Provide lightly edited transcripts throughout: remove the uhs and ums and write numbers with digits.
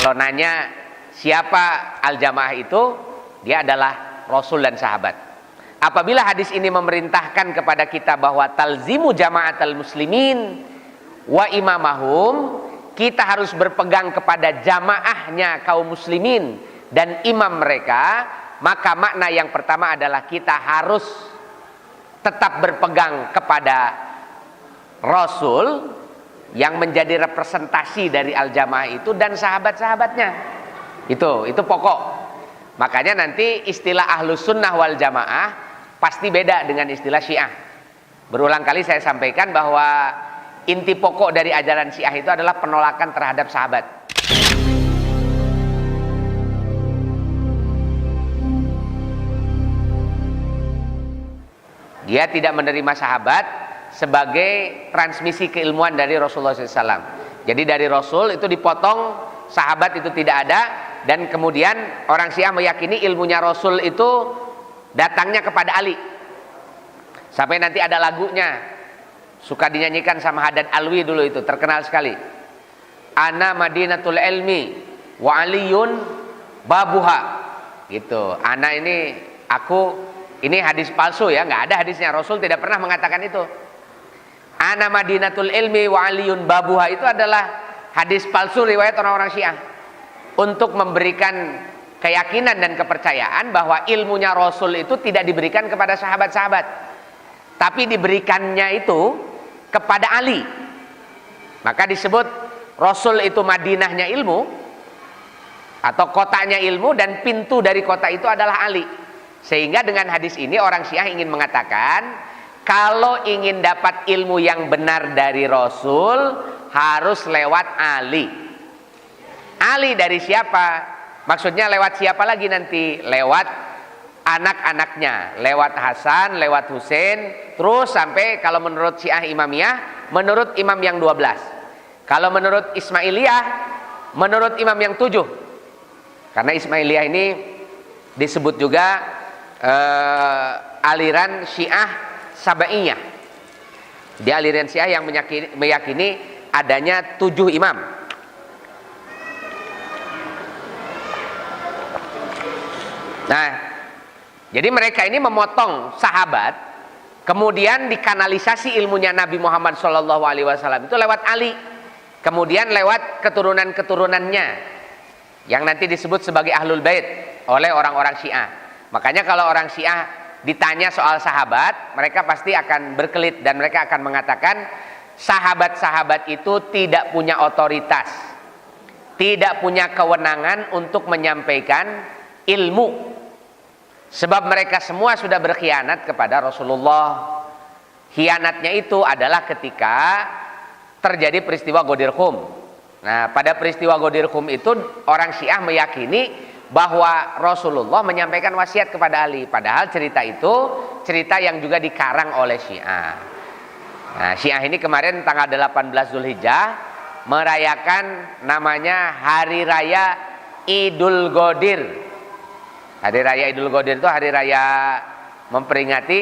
Kalau nanya siapa al-jamaah itu, dia adalah Rasul dan sahabat. Apabila hadis ini memerintahkan kepada kita bahwa talzimu jama'atal muslimin wa imamahum, kita harus berpegang kepada jamaahnya kaum muslimin dan imam mereka, maka makna yang pertama adalah kita harus tetap berpegang kepada Rasul yang menjadi representasi dari al-jamaah itu dan sahabat-sahabatnya. Itu pokok. Makanya nanti istilah ahlus sunnah wal jamaah pasti beda dengan istilah syiah. Berulang kali saya sampaikan bahwa inti pokok dari ajaran syiah itu adalah penolakan terhadap sahabat. Dia tidak menerima sahabat sebagai transmisi keilmuan dari Rasulullah SAW. Jadi dari Rasul itu dipotong, sahabat itu tidak ada, dan kemudian orang Syiah meyakini ilmunya Rasul itu datangnya kepada Ali. Sampai nanti ada lagunya, suka dinyanyikan sama Haddad Alwi dulu, itu terkenal sekali. Ana Madinatul Ilmi wa Aliyun babuha. Gitu. Ana ini aku, ini hadis palsu ya, nggak ada hadisnya. Rasul tidak pernah mengatakan itu. Ana Madinatul Ilmi wa Aliyun babuha itu adalah hadis palsu riwayat orang-orang Syiah untuk memberikan keyakinan dan kepercayaan bahwa ilmunya Rasul itu tidak diberikan kepada sahabat-sahabat, tapi diberikannya itu kepada Ali. Maka disebut Rasul itu Madinahnya ilmu atau kotanya ilmu, dan pintu dari kota itu adalah Ali. Sehingga dengan hadis ini orang Syiah ingin mengatakan, kalau ingin dapat ilmu yang benar dari Rasul harus lewat Ali. Ali dari siapa? Maksudnya lewat siapa lagi nanti? Lewat anak-anaknya, lewat Hasan, lewat Husain, terus sampai kalau menurut Syiah Imamiyah, menurut imam yang 12. Kalau menurut Ismailiyah, menurut imam yang 7. Karena Ismailiyah ini disebut juga aliran Syiah Sabaiyah. Dia aliran Syiah yang meyakini adanya 7 imam. Nah, jadi mereka ini memotong sahabat, kemudian dikanalisasi ilmunya Nabi Muhammad SAW itu lewat Ali, kemudian lewat keturunan-keturunannya yang nanti disebut sebagai Ahlul Bait oleh orang-orang Syiah. Makanya kalau orang Syiah ditanya soal sahabat, mereka pasti akan berkelit dan mereka akan mengatakan sahabat-sahabat itu tidak punya otoritas, tidak punya kewenangan untuk menyampaikan ilmu, sebab mereka semua sudah berkhianat kepada Rasulullah. Khianatnya itu adalah ketika terjadi peristiwa Ghadir Khum. Nah, pada peristiwa Ghadir Khum itu orang Syiah meyakini bahwa Rasulullah menyampaikan wasiat kepada Ali, padahal cerita itu cerita yang juga dikarang oleh Syiah. Nah, Syiah ini kemarin tanggal 18 Zulhijjah merayakan namanya Hari Raya Idul Ghadir. Hari Raya Idul Ghadir itu hari raya memperingati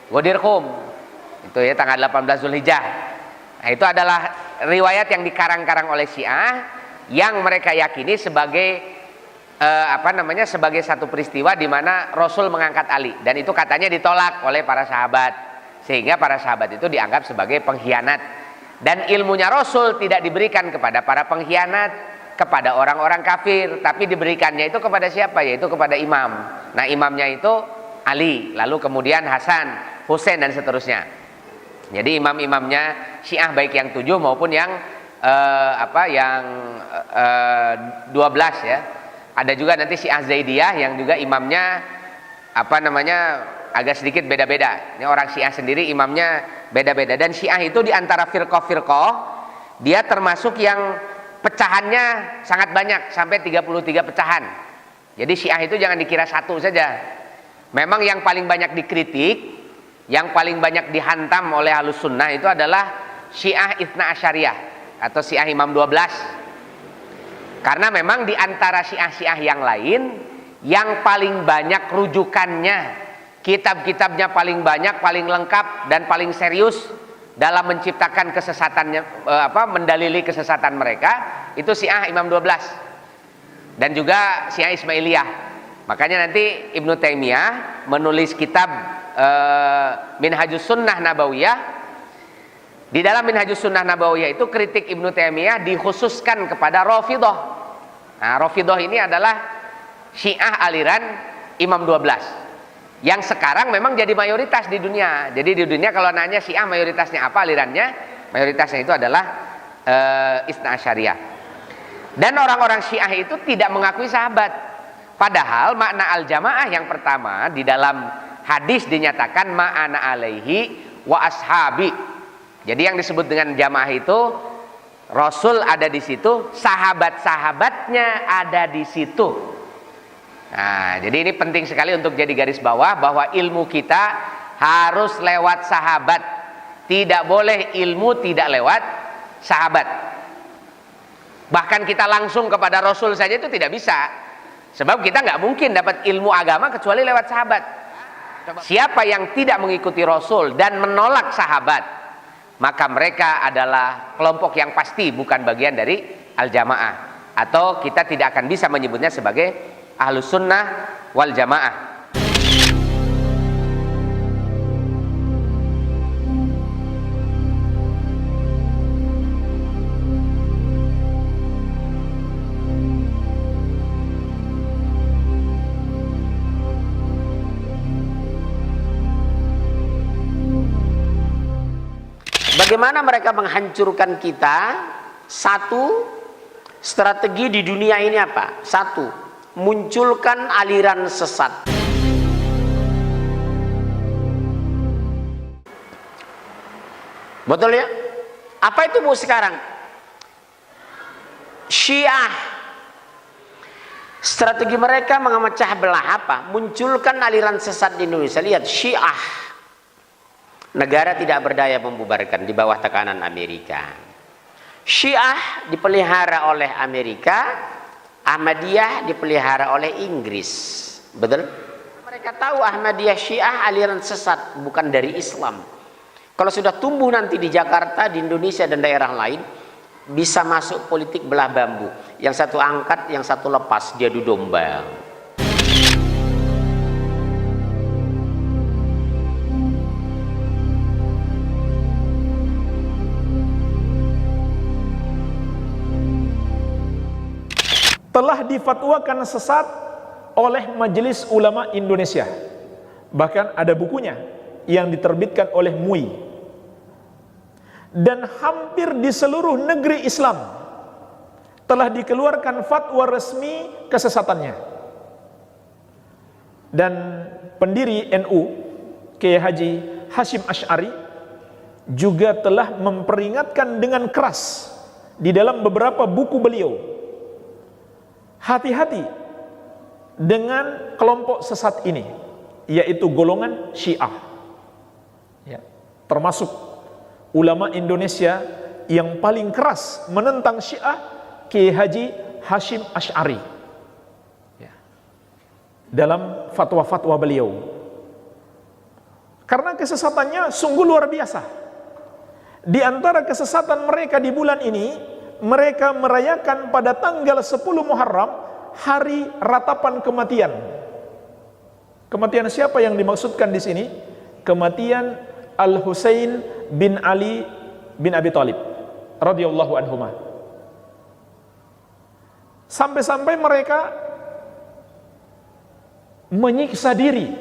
Ghadir Khum. Itu ya tanggal 18 Zulhijjah. Nah, itu adalah riwayat yang dikarang-karang oleh Syiah yang mereka yakini sebagai sebagai satu peristiwa di mana Rasul mengangkat Ali, dan itu katanya ditolak oleh para sahabat, sehingga para sahabat itu dianggap sebagai pengkhianat, dan ilmunya Rasul tidak diberikan kepada para pengkhianat, kepada orang-orang kafir, tapi diberikannya itu kepada siapa? Yaitu kepada imam. Nah, imamnya itu Ali, lalu kemudian Hasan, Husain, dan seterusnya. Jadi imam-imamnya Syiah baik yang 7 maupun yang yang 12 ya. Ada juga nanti Syiah Zaidiyah yang juga imamnya agak sedikit beda-beda. Ini orang Syiah sendiri imamnya beda-beda. Dan Syiah itu di antara firqah-firqah dia termasuk yang pecahannya sangat banyak, sampai 33 pecahan. Jadi Syiah itu jangan dikira satu saja. Memang yang paling banyak dikritik, yang paling banyak dihantam oleh Ahlus Sunnah itu adalah Syiah Itsna Asyariyah atau Syiah Imam 12. Karena memang di antara Syiah-Syiah yang lain, yang paling banyak rujukannya, kitab-kitabnya paling banyak, paling lengkap dan paling serius dalam menciptakan kesesatannya, mendalili kesesatan mereka, itu Syiah Imam 12 dan juga Syiah Ismailiyah. Makanya nanti Ibnu Taimiyah menulis kitab Minhajus Sunnah Nabawiyah. Di dalam Minhajus Sunnah Nabawiyah itu kritik Ibnu Taimiyah dikhususkan kepada Rafidhah. Nah, Rafidhah ini adalah Syiah aliran Imam 12 yang sekarang memang jadi mayoritas di dunia. Jadi di dunia kalau nanya Syiah mayoritasnya apa alirannya, mayoritasnya itu adalah Itsna Asyariyah. Dan orang-orang Syiah itu tidak mengakui sahabat. Padahal makna al-jamaah yang pertama di dalam hadis dinyatakan ma'ana alaihi wa ashabi. Jadi yang disebut dengan jamaah itu Rasul ada di situ, sahabat-sahabatnya ada di situ. Nah, jadi ini penting sekali untuk jadi garis bawah bahwa ilmu kita harus lewat sahabat. Tidak boleh ilmu tidak lewat sahabat. Bahkan kita langsung kepada Rasul saja itu tidak bisa. Sebab kita nggak mungkin dapat ilmu agama kecuali lewat sahabat. Siapa yang tidak mengikuti Rasul dan menolak sahabat, maka mereka adalah kelompok yang pasti bukan bagian dari al-jamaah, atau kita tidak akan bisa menyebutnya sebagai Ahlus Sunnah wal Jamaah. Bagaimana mereka menghancurkan kita? Satu, strategi di dunia ini apa? Satu, munculkan aliran sesat. Betul ya? Apa itu bu sekarang? Syiah. Strategi mereka memecah belah apa? Munculkan aliran sesat di Indonesia. Lihat, Syiah. Negara tidak berdaya membubarkan di bawah tekanan Amerika. Syiah dipelihara oleh Amerika, Ahmadiyah dipelihara oleh Inggris. Betul? Mereka tahu Ahmadiyah Syiah aliran sesat, bukan dari Islam. Kalau sudah tumbuh nanti di Jakarta, di Indonesia dan daerah lain, bisa masuk politik belah bambu. Yang satu angkat, yang satu lepas, diadu domba. Telah difatwakan sesat oleh Majelis Ulama Indonesia. Bahkan ada bukunya yang diterbitkan oleh MUI. Dan hampir di seluruh negeri Islam telah dikeluarkan fatwa resmi kesesatannya. Dan pendiri NU Kiai Haji Hasyim Asy'ari juga telah memperingatkan dengan keras di dalam beberapa buku beliau, hati-hati dengan kelompok sesat ini, yaitu golongan Syiah ya. Termasuk ulama Indonesia yang paling keras menentang Syiah, Kiai Haji Hasyim Asy'ari ya, dalam fatwa-fatwa beliau. Karena kesesatannya sungguh luar biasa. Di antara kesesatan mereka di bulan ini, mereka merayakan pada tanggal 10 Muharram hari ratapan kematian. Kematian siapa yang dimaksudkan di sini? Kematian Al-Husain bin Ali bin Abi Thalib radhiyallahu anhuma. Sampai-sampai mereka menyiksa diri,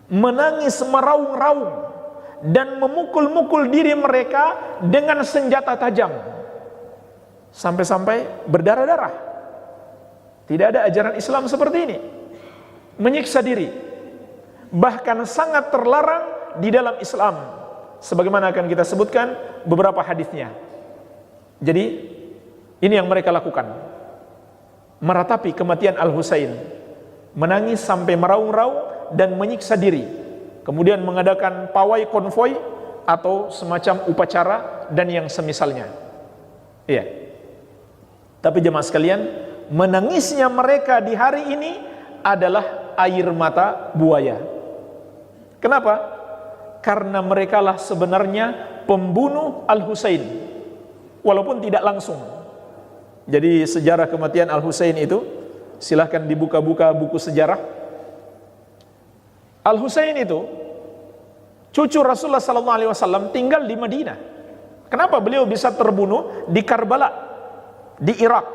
menangis meraung-raung dan memukul-mukul diri mereka dengan senjata tajam. sampai-sampai berdarah-darah. Tidak ada ajaran Islam seperti ini. Menyiksa diri bahkan sangat terlarang di dalam Islam, sebagaimana akan kita sebutkan beberapa hadisnya. Jadi ini yang mereka lakukan, meratapi kematian Al-Husain, menangis sampai meraung-raung dan menyiksa diri, kemudian mengadakan pawai konvoi atau semacam upacara dan yang semisalnya. Iya. Tapi jemaah sekalian, menangisnya mereka di hari ini adalah air mata buaya. Kenapa? Karena merekalah sebenarnya pembunuh Al-Husain, walaupun tidak langsung. Jadi sejarah kematian Al-Husain itu silahkan dibuka-buka buku sejarah. Al-Husain itu cucu Rasulullah SAW tinggal di Madinah. Kenapa beliau bisa terbunuh di Karbala, di Irak?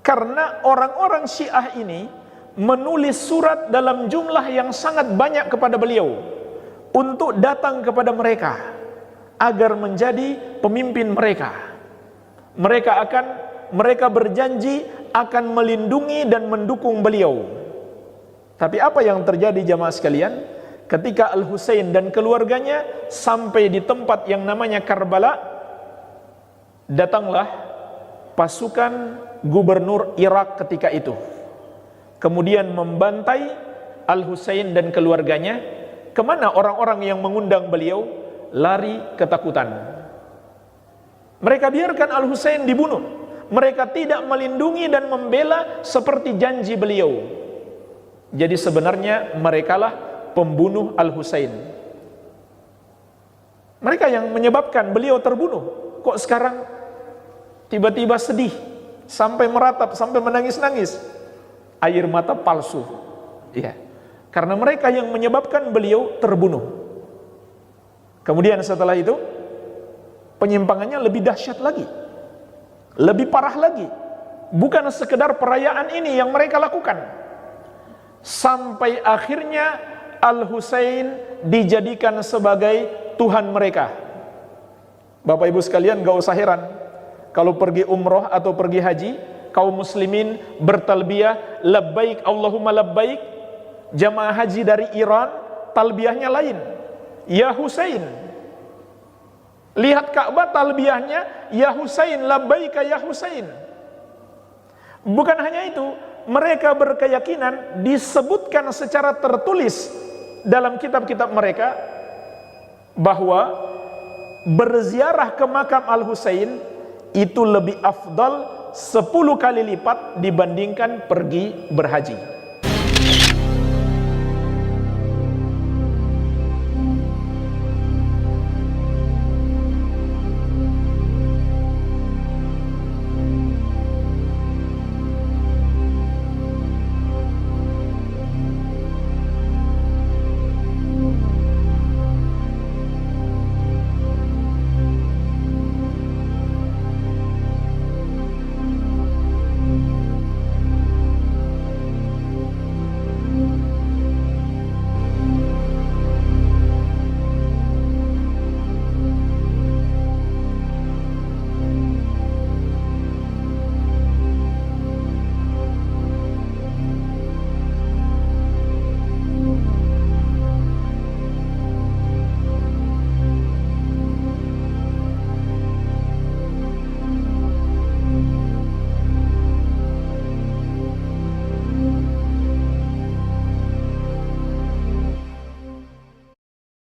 Karena orang-orang Syiah ini menulis surat dalam jumlah yang sangat banyak kepada beliau untuk datang kepada mereka agar menjadi pemimpin mereka. Mereka berjanji akan melindungi dan mendukung beliau. Tapi apa yang terjadi jamaah sekalian? Ketika Al-Husain dan keluarganya sampai di tempat yang namanya Karbala, datanglah pasukan gubernur Irak ketika itu, kemudian membantai Al-Husain dan keluarganya. Kemana orang-orang yang mengundang beliau? Lari ketakutan. Mereka biarkan Al-Husain dibunuh. Mereka tidak melindungi dan membela seperti janji beliau. Jadi sebenarnya merekalah pembunuh Al-Husain. Mereka yang menyebabkan beliau terbunuh. Kok sekarang tiba-tiba sedih sampai meratap, sampai menangis-nangis? Air mata palsu. Iya. Karena mereka yang menyebabkan beliau terbunuh. Kemudian setelah itu penyimpangannya lebih dahsyat lagi, lebih parah lagi. Bukan sekedar perayaan ini yang mereka lakukan, sampai akhirnya Al-Husain dijadikan sebagai Tuhan mereka. Bapak ibu sekalian, gak usah heran kalau pergi umroh atau pergi haji, kaum muslimin bertalbiyah labbaik Allahumma labbaik. Jamaah haji dari Iran talbiyahnya lain, ya Husain. Lihat Ka'bah talbiyahnya ya Husain, labbaika ya Husain. Bukan hanya itu, mereka berkeyakinan, disebutkan secara tertulis dalam kitab-kitab mereka, bahwa berziarah ke makam Al-Husain itu lebih afdal 10 kali lipat dibandingkan pergi berhaji.